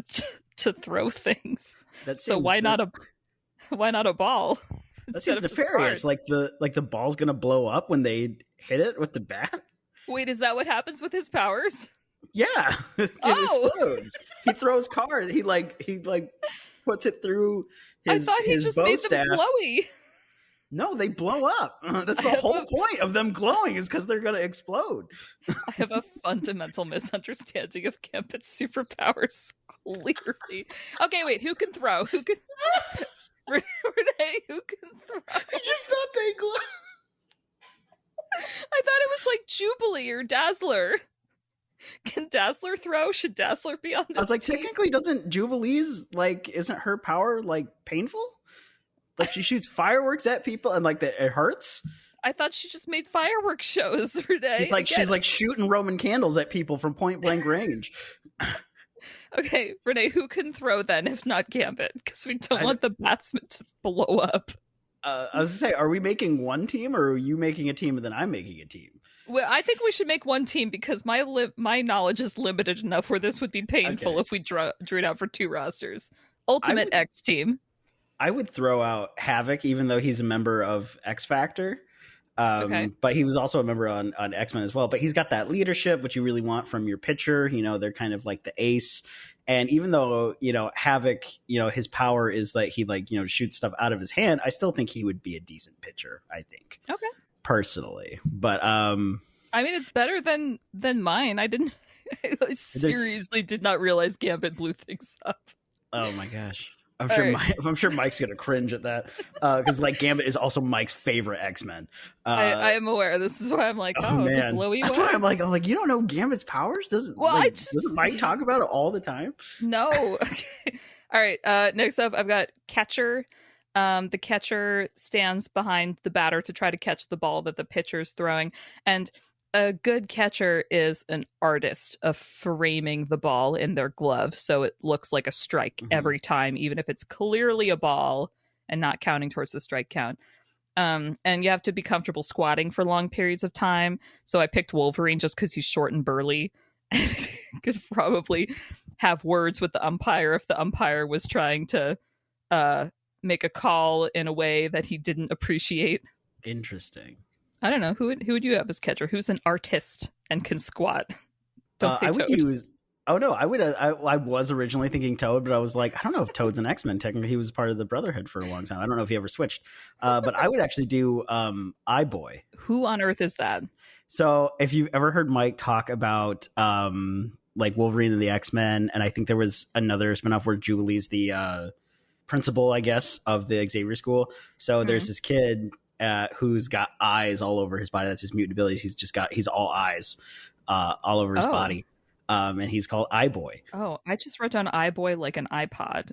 to throw things. So why not a ball? That seems nefarious. Like the ball's gonna blow up when they hit it with the bat. Wait, is that what happens with his powers? Yeah, it explodes. He throws cars. He puts it through his. I thought he just made them glowy. No, they blow up. That's the whole point of them glowing is because they're going to explode. I have a fundamental misunderstanding of Gambit's superpowers, clearly. Okay, wait, who can throw? Who can... Renee, who can throw? You just thought they glow. I thought it was like Jubilee or Dazzler. Can Dazzler throw? Should Dazzler be on this I was like, team? Technically, doesn't Jubilee's, isn't her power, painful? Like, she shoots fireworks at people and, it hurts? I thought she just made fireworks shows, Renee. She's shooting Roman candles at people from point blank range. Okay, Renee, who can throw then, if not Gambit? Because we don't want the batsman to blow up. I was going to say, are we making one team, or are you making a team and then I'm making a team? Well, I think we should make one team because my knowledge is limited enough where this would be painful if we drew it out for two rosters. Ultimate X team. I would throw out Havoc, even though he's a member of X Factor. Okay. But he was also a member on X-Men as well. But he's got that leadership, which you really want from your pitcher. They're kind of like the ace. And even though, Havoc, his power is that he shoots stuff out of his hand, I still think he would be a decent pitcher, I think. Okay. Personally. But I mean, it's better than mine. I seriously did not realize Gambit blew things up. Oh my gosh. Right. I'm sure Mike's gonna cringe at that because Gambit is also Mike's favorite X-Men. I am aware. This is why I'm like, oh man, blowy. That's why I'm like, you don't know Gambit's powers? Doesn't Mike talk about it all the time? No. Okay. All right. Next up, I've got catcher. The catcher stands behind the batter to try to catch the ball that the pitcher's throwing, and a good catcher is an artist of framing the ball in their glove so it looks like a strike every time, even if it's clearly a ball and not counting towards the strike count. And you have to be comfortable squatting for long periods of time. So I picked Wolverine just because he's short and burly. Could probably have words with the umpire if the umpire was trying to make a call in a way that he didn't appreciate. Interesting. I don't know. Who would you have as catcher? Who's an artist and can squat? Don't say Toad. I would. I was originally thinking Toad, but I was like, I don't know if Toad's an X-Men. Technically, he was part of the Brotherhood for a long time. I don't know if he ever switched. But I would actually do iBoy. Who on earth is that? So if you've ever heard Mike talk about Wolverine and the X-Men, and I think there was another spinoff where Julie's the principal, I guess, of the Xavier School. So there's this kid who's got eyes all over his body. That's his mutant abilities. He's all eyes all over his body. And he's called iBoy. Oh, I just wrote down iBoy like an iPod.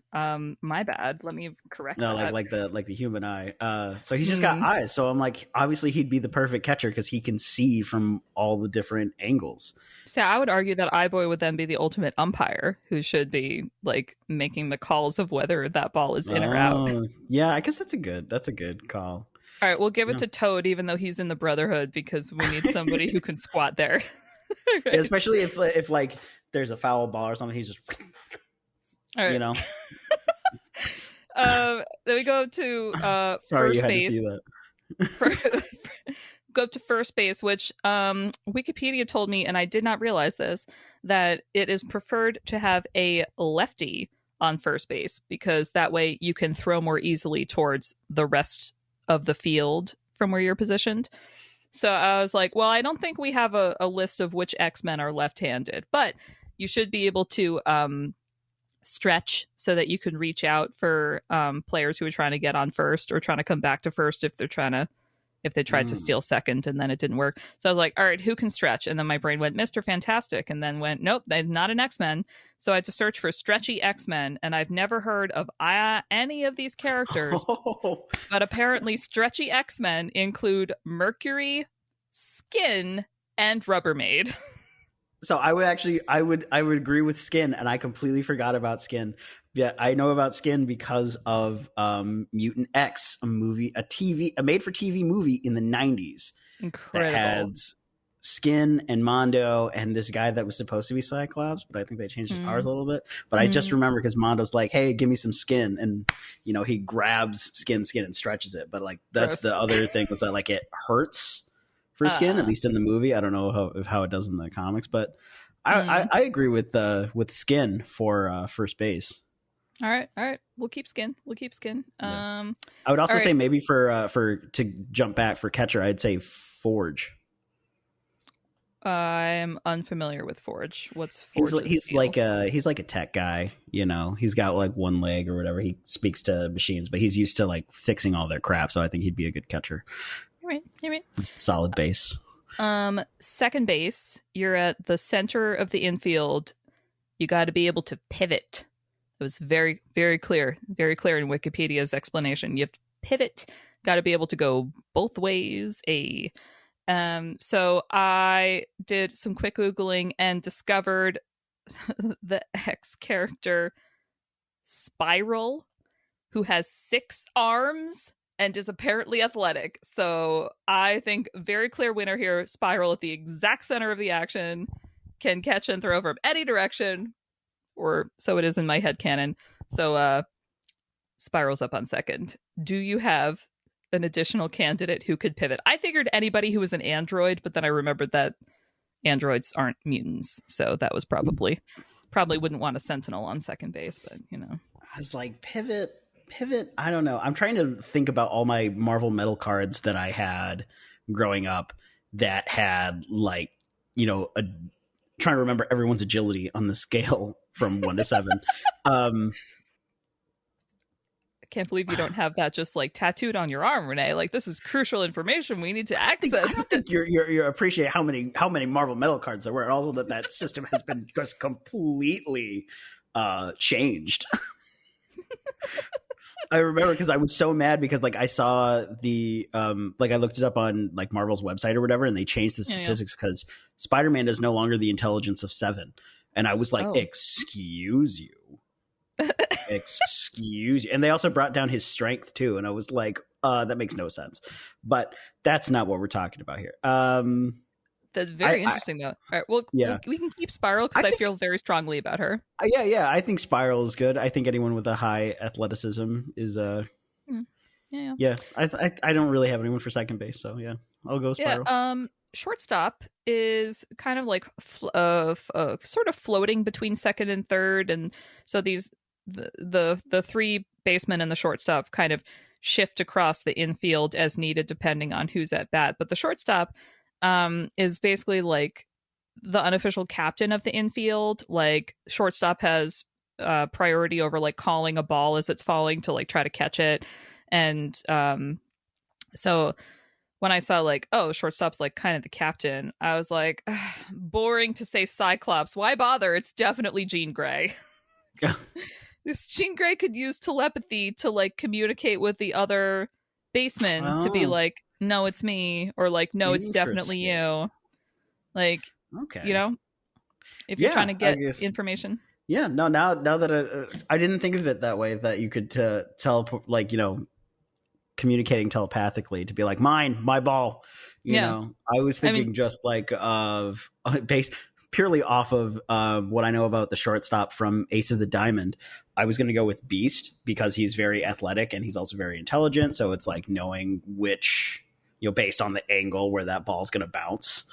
My bad. Let me correct that. No, like the human eye. So he's just got eyes. So I'm like, obviously he'd be the perfect catcher because he can see from all the different angles. So I would argue that iBoy would then be the ultimate umpire who should be making the calls of whether that ball is in or out. Yeah, I guess that's a good call. All right, we'll give it to Toad, even though he's in the Brotherhood, because we need somebody who can squat there. Right. Especially if there's a foul ball or something, he's just, all right. Then we go to Sorry, first you base. Had to see that. Go up to first base, which Wikipedia told me, and I did not realize this, that it is preferred to have a lefty on first base because that way you can throw more easily towards the rest of the field from where you're positioned. So I was like, well, I don't think we have a list of which X-Men are left-handed, but you should be able to stretch so that you can reach out for players who are trying to get on first or trying to come back to first if they tried to steal second and then it didn't work. So I was like, all right, who can stretch? And then my brain went Mr. Fantastic and then went, nope, they're not an X-Men. So I had to search for stretchy X-Men, and I've never heard of any of these characters. But apparently stretchy X-Men include Mercury, Skin, and Rubbermaid. So I would agree with Skin, and I completely forgot about Skin. Yeah, I know about Skin because of Mutant X, a made-for-TV movie in the 90s. Incredible. That had Skin and Mondo and this guy that was supposed to be Cyclops, but I think they changed his powers a little bit. But I just remember because Mondo's like, hey, give me some skin. And, he grabs skin and stretches it. But that's the other thing was that it hurts for Skin, at least in the movie. I don't know how it does in the comics, but I agree with Skin for first base. All right. We'll keep Skin. Yeah. I would also say maybe for to jump back for catcher, I'd say Forge. I'm unfamiliar with Forge. What's Forge? He's like a tech guy. He's got one leg or whatever. He speaks to machines, but he's used to fixing all their crap. So I think he'd be a good catcher. You're right. Solid base. Second base, you're at the center of the infield. You got to be able to pivot. It was very, very clear in Wikipedia's explanation. You have to pivot. Got to be able to go both ways. So I did some quick Googling and discovered the X character Spiral, who has 6 arms and is apparently athletic. So I think very clear winner here. Spiral at the exact center of the action, can catch and throw from any direction, or so it is in my headcanon. So Spiral's up on second. Do you have an additional candidate who could pivot. I figured anybody who was an android, but then I remembered that androids aren't mutants, so that was probably wouldn't want a sentinel on second base, but I was like, pivot. I don't know. I'm trying to think about all my Marvel Metal cards that I had growing up that had like, trying to remember everyone's agility on the scale from 1 to 7. I can't believe you don't have that just like tattooed on your arm, Renee. Like, this is crucial information we need to access. I don't think you appreciate how many Marvel Metal cards there were, and also that system has been just completely changed. I remember because I was so mad because like I saw the like I looked it up on like Marvel's website or whatever, and they changed the statistics because Spider-Man is no longer the intelligence of 7, and I was like, excuse you. Excuse you. And they also brought down his strength too, and I was like, that makes no sense. But that's not what we're talking about here. That's very interesting though. All right, well, we can keep Spiral because I feel very strongly about her. Yeah, I think Spiral is good. I think anyone with a high athleticism is yeah. I don't really have anyone for second base, so yeah, I'll go Spiral. Shortstop is kind of like sort of floating between second and third, and so the three basemen and the shortstop kind of shift across the infield as needed depending on who's at bat. But the shortstop is basically like the unofficial captain of the infield. Like, shortstop has priority over like calling a ball as it's falling to like try to catch it. And so when I saw like, shortstop's like kind of the captain, I was like, boring to say Cyclops. Why bother? It's definitely Jean Grey. This Jean Grey could use telepathy to like communicate with the other baseman to be like, no, it's me, or like, no, it's definitely you. Like, okay, if you're trying to get information. Yeah, no, now that I didn't think of it that way, that you could tell, like, communicating telepathically to be like, my ball. I was thinking just like of based purely off of what I know about the shortstop from Ace of the Diamond. I was going to go with Beast because he's very athletic and he's also very intelligent. So it's like knowing which, based on the angle where that ball's going to bounce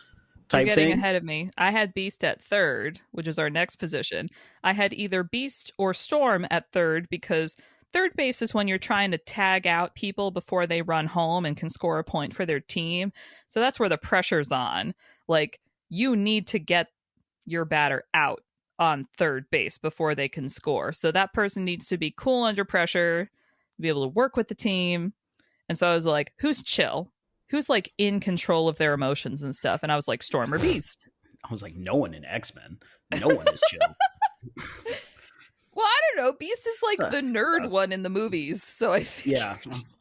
type You're getting thing. ahead of me. I had Beast at third, which is our next position. I had either Beast or Storm at third because third base is when you're trying to tag out people before they run home and can score a point for their team. So that's where the pressure's on. Like, you need to get your batter out on third base before they can score. So that person needs to be cool under pressure, be able to work with the team. And so I was like, who's chill? Who's like in control of their emotions and stuff? And I was like, Storm or Beast. I was like, no one in X-Men. No one is chill. Well, I don't know. Beast is like the nerd one in the movies. So I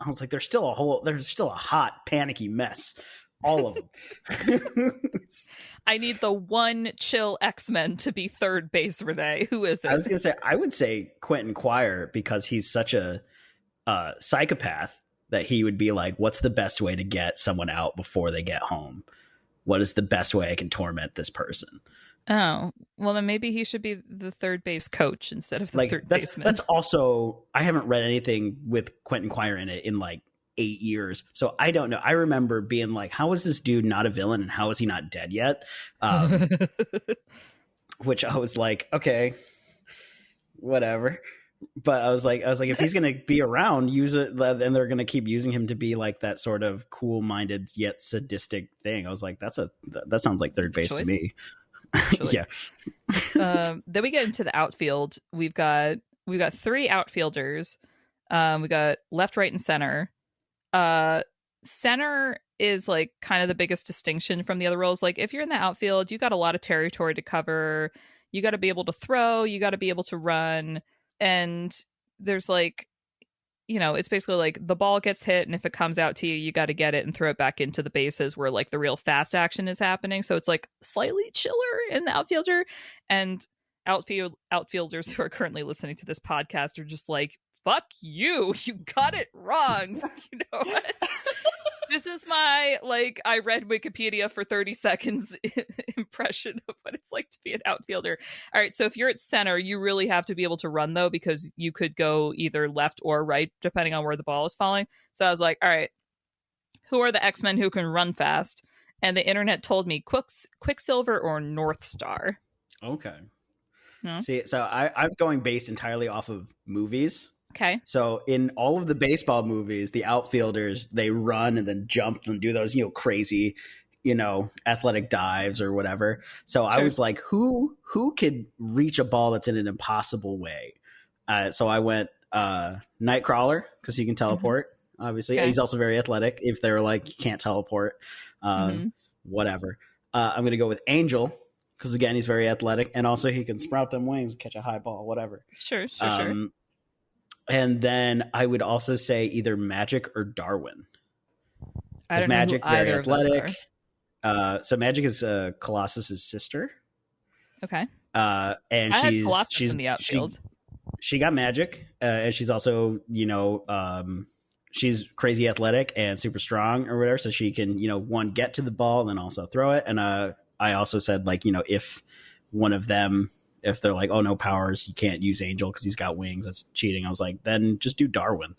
was like, there's still a hot, panicky mess. All of them. I need the one chill X-Men to be third base, Renee. Who is it? I was going to say, I would say Quentin Quire because he's such a psychopath that he would be like, what's the best way to get someone out before they get home? What is the best way I can torment this person? Oh, well, then maybe he should be the third base coach instead of the third baseman. That's also, I haven't read anything with Quentin Quire in it in like 8 years. So I don't know. I remember being like, how is this dude not a villain and how is he not dead yet? Which I was like, okay, whatever. But I was like, if he's going to be around, use it. And they're going to keep using him to be like that sort of cool-minded yet sadistic thing. I was like, that sounds like third base to me. Yeah. Then we get into the outfield. We've got three outfielders. We got left, right, and center. Center is like kind of the biggest distinction from the other roles. Like, if you're in the outfield, you got a lot of territory to cover. You got to be able to throw. You got to be able to run. And there's like, it's basically like the ball gets hit, and if it comes out to you, you got to get it and throw it back into the bases where like the real fast action is happening. So it's like slightly chiller in the outfielder. And outfielders who are currently listening to this podcast are just like, fuck you got it wrong. You know what? This is my, like, I read Wikipedia for 30 seconds impression of what it's like to be an outfielder. All right, so if you're at center, you really have to be able to run, though, because you could go either left or right, depending on where the ball is falling. So I was like, all right, Who are the X-Men who can run fast? And the internet told me Quicksilver or North Star. Okay. No? See, so I'm going based entirely off of movies. Okay. So in all of the baseball movies, the outfielders, they run and then jump and do those, crazy, athletic dives or whatever. So Sure. I was like, who could reach a ball that's in an impossible way? So I went Nightcrawler because he can teleport. Obviously, Okay. he's also very athletic. If they're like you can't teleport, whatever. I'm gonna go with Angel because again he's very athletic and also he can sprout them wings and catch a high ball, whatever. Sure. And then I would also say either Magic or Darwin. I don't Magic know who very either athletic. Of those are. So Magic is Colossus's sister. Okay. And I had she's Colossus in the outfield. She got magic, and she's also she's crazy athletic and super strong or whatever, so she can one get to the ball and then also throw it. And I also said like if one of them, if they're like, oh, no powers, you can't use Angel because he's got wings, that's cheating. I was like, then just do Darwin.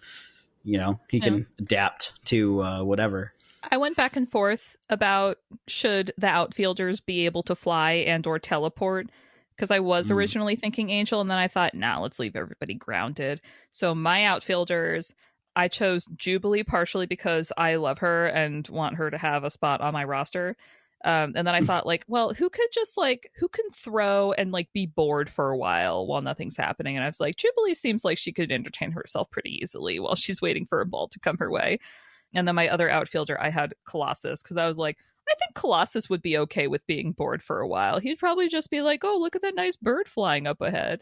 He can adapt to whatever. I went back and forth about should the outfielders be able to fly and or teleport, because I was originally thinking Angel, and then I thought, nah, let's leave everybody grounded. So my outfielders, I chose Jubilee partially because I love her and want her to have a spot on my roster. And then I thought, like, well, who can throw and like be bored for a while nothing's happening? And I was like, Jubilee seems like she could entertain herself pretty easily while she's waiting for a ball to come her way. And then my other outfielder, I had Colossus because I was like, I think Colossus would be okay with being bored for a while. He'd probably just be like, oh, look at that nice bird flying up ahead.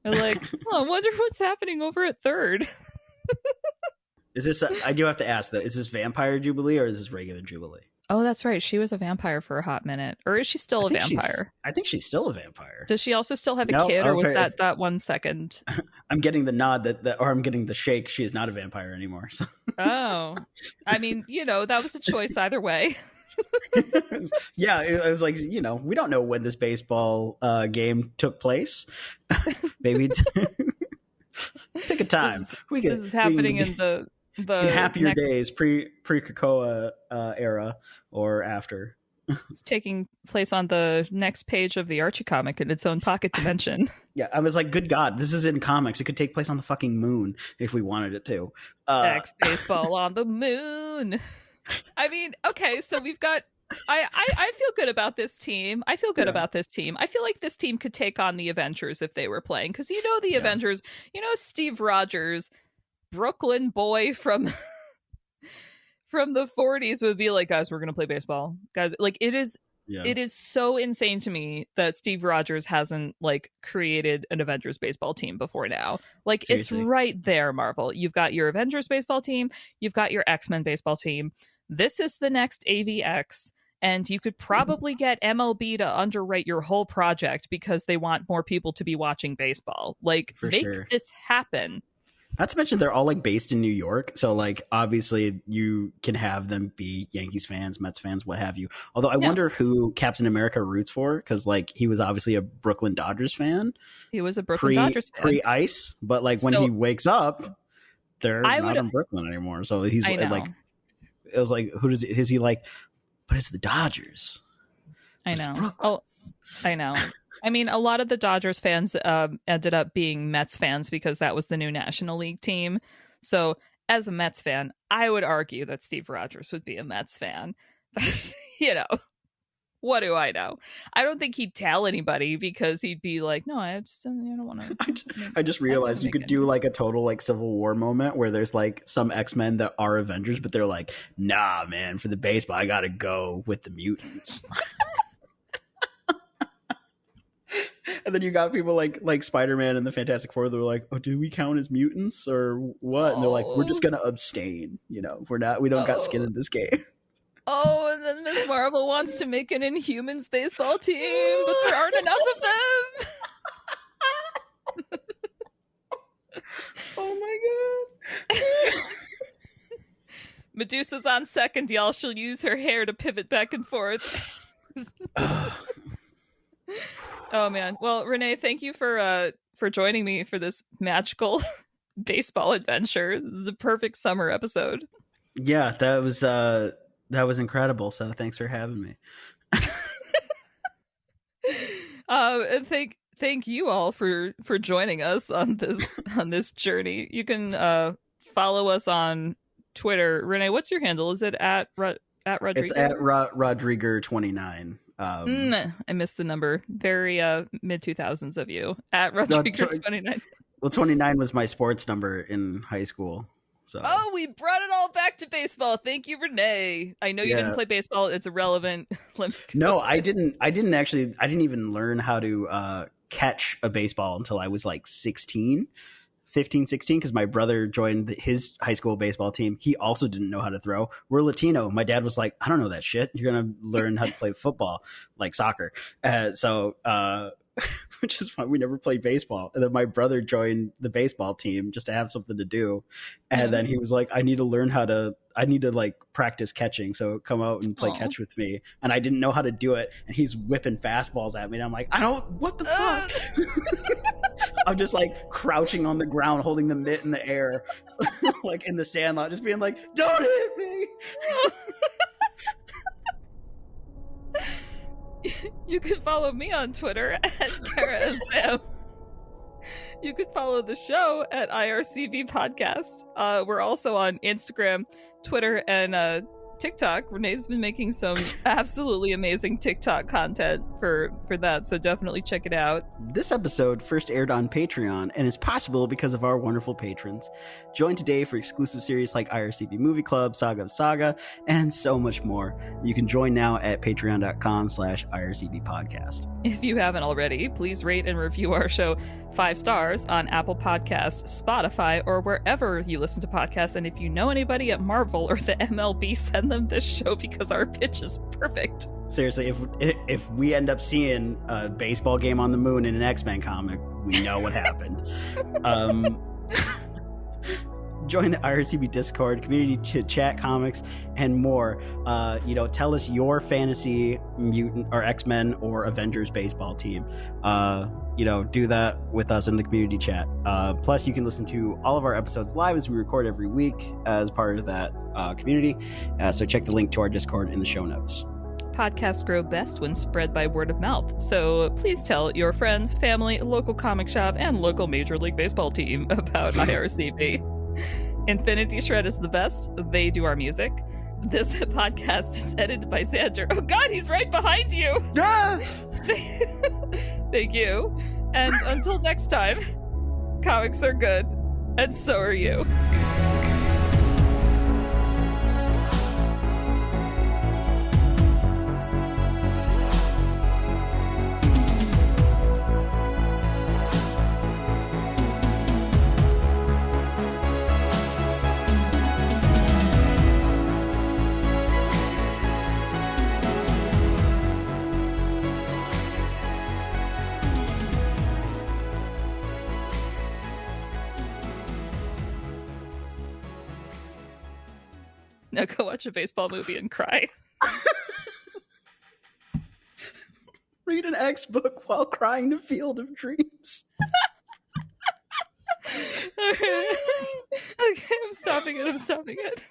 And like, oh, I wonder what's happening over at third. Is this, I do have to ask though, is this Vampire Jubilee or is this regular Jubilee? Oh, that's right. She was a vampire for a hot minute. Or is she still a vampire? I think she's still a vampire. Does she also still have a kid, or was that 1 second? I'm getting the nod or I'm getting the shake. She is not a vampire anymore. So. Oh. I mean, that was a choice either way. Yeah, I was like, we don't know when this baseball game took place. Maybe pick a time. This is happening in the happier days, pre-Krakoa era or after. It's taking place on the next page of the Archie comic in its own pocket dimension. Yeah, I was like, good God, this is in comics. It could take place on the fucking moon if we wanted it to. X baseball on the moon. I mean, okay, so we've got. I feel good about this team. I feel like this team could take on the Avengers if they were playing, because the Avengers. Steve Rogers, Brooklyn boy from the 40s would be like, guys, we're gonna play baseball, guys. Like it is. Yeah. It is so insane to me that Steve Rogers hasn't like created an Avengers baseball team before now. Like Seriously. It's right there, Marvel. You've got your Avengers baseball team. You've got your X-Men baseball team. This is the next AVX. And you could probably get MLB to underwrite your whole project because they want more people to be watching baseball. Like, make this happen. Not to mention they're all like based in New York, so like obviously you can have them be Yankees fans, Mets fans, what have you. Although I wonder who Captain America roots for, because like he was obviously a Brooklyn Dodgers fan. He was a Brooklyn Dodgers fan pre-ice, but like when he wakes up, they're not in Brooklyn anymore. So he's like, it was like, is he like? But it's the Dodgers. I know. Oh, I know. I mean, a lot of the Dodgers fans ended up being Mets fans because that was the new National League team. So as a Mets fan, I would argue that Steve Rogers would be a Mets fan. What do I know? I don't think he'd tell anybody because he'd be like, no, I don't want to. I just realized you could do like a total like Civil War moment where there's like some X-Men that are Avengers, but they're like, nah, man, for the baseball, I got to go with the mutants. And then you got people like Spider-Man and the Fantastic Four. They're like, oh, do we count as mutants or what? And they're like, we're just going to abstain. We don't got skin in this game. Oh, and then Ms. Marvel wants to make an Inhumans baseball team, but there aren't enough of them. Oh my God. Medusa's on second, y'all. She'll use her hair to pivot back and forth. Oh man. Well, Renee, thank you for joining me for this magical baseball adventure. This is a perfect summer episode. Yeah, that was incredible. So thanks for having me. And thank you all for joining us on this journey. You can follow us on Twitter. Renee, what's your handle? Is it at It's Rodrigo? at Rodriger29. I missed the number. Very mid 2000s of you at No, Rodrigo29. well, 29 was my sports number in high school. So Oh, we brought it all back to baseball. Thank you, Renee. I know you didn't play baseball. It's irrelevant. No, I didn't even learn how to catch a baseball until I was like 16, 15, 16, because my brother joined his high school baseball team. He also didn't know how to throw. We're Latino. My dad was like, I don't know that shit. You're going to learn how to play football, like soccer. Which is why we never played baseball. And then my brother joined the baseball team just to have something to do. And then he was like, I need to like practice catching. So come out and play catch with me. And I didn't know how to do it. And he's whipping fastballs at me. And I'm like, what the fuck? I'm just like crouching on the ground, holding the mitt in the air, like in the sandlot, just being like, don't hit me. You can follow me on Twitter at KaraSM. You can follow the show at IRCB Podcast. We're also on Instagram, Twitter, and TikTok. Renee's been making some absolutely amazing TikTok content for that, so definitely check it out. This episode first aired on Patreon and is possible because of our wonderful patrons. Join today for exclusive series like IRCB Movie Club, Saga of Saga, and so much more. You can join now at patreon.com/IRCB podcast. If you haven't already, please rate and review our show 5 stars on Apple Podcasts, Spotify, or wherever you listen to podcasts. And if you know anybody at Marvel or the MLB, send them this show because our pitch is perfect. Seriously, if we end up seeing a baseball game on the moon in an X-Men comic, we know what happened. Join the IRCB Discord, community to chat comics, and more. Tell us your fantasy mutant or X-Men or Avengers baseball team. Do that with us in the community chat. Plus, you can listen to all of our episodes live as we record every week as part of that community. So check the link to our Discord in the show notes. Podcasts grow best when spread by word of mouth. So please tell your friends, family, local comic shop, and local Major League Baseball team about IRCB. Infinity Shred is the best. They do our music. This podcast is edited by Zander. Oh God, he's right behind you. Ah! Thank you. And until next time, comics are good, and so are you. Now go watch a baseball movie and cry. Read an X book while crying the Field of Dreams. Okay, I'm stopping it.